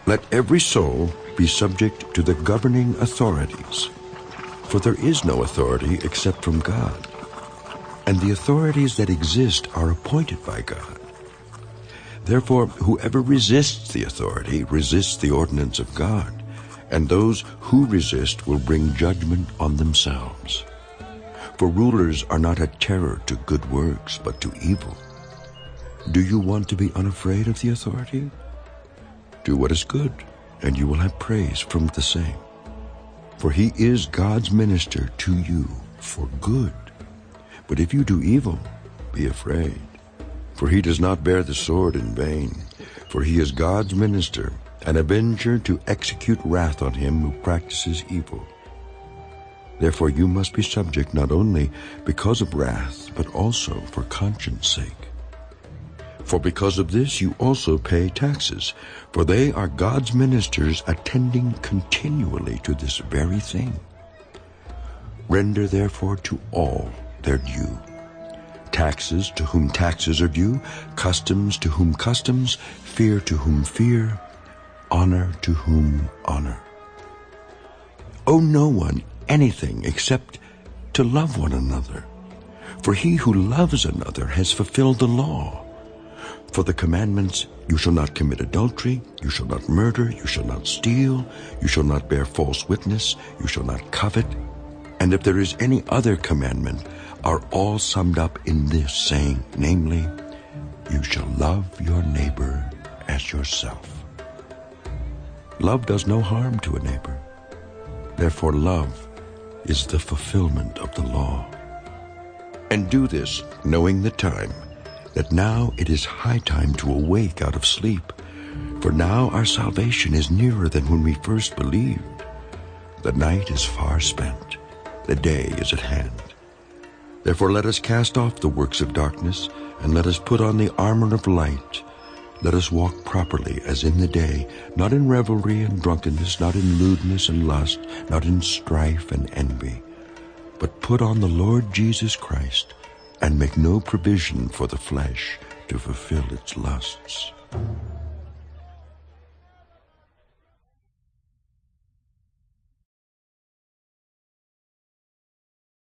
Let every soul be subject to the governing authorities, for there is no authority except from God, and the authorities that exist are appointed by God. Therefore, whoever resists the authority resists the ordinance of God, and those who resist will bring judgment on themselves. For rulers are not a terror to good works, but to evil. Do you want to be unafraid of the authority? Do what is good, and you will have praise from the same. For he is God's minister to you for good. But if you do evil, be afraid. For he does not bear the sword in vain. For he is God's minister, an avenger to execute wrath on him who practices evil. Therefore you must be subject not only because of wrath, but also for conscience sake. For because of this you also pay taxes, for they are God's ministers attending continually to this very thing. Render therefore to all their due. Taxes to whom taxes are due, customs to whom customs, fear to whom fear, honor to whom honor. Owe no one anything except to love one another, for he who loves another has fulfilled the law. For the commandments, you shall not commit adultery, you shall not murder, you shall not steal, you shall not bear false witness, you shall not covet, and if there is any other commandment, are all summed up in this saying, namely, you shall love your neighbor as yourself. Love does no harm to a neighbor. Therefore love is the fulfillment of the law. And do this, knowing the time, that now it is high time to awake out of sleep. For now our salvation is nearer than when we first believed. The night is far spent, the day is at hand. Therefore let us cast off the works of darkness, and let us put on the armor of light. Let us walk properly as in the day, not in revelry and drunkenness, not in lewdness and lust, not in strife and envy, but put on the Lord Jesus Christ, and make no provision for the flesh to fulfill its lusts.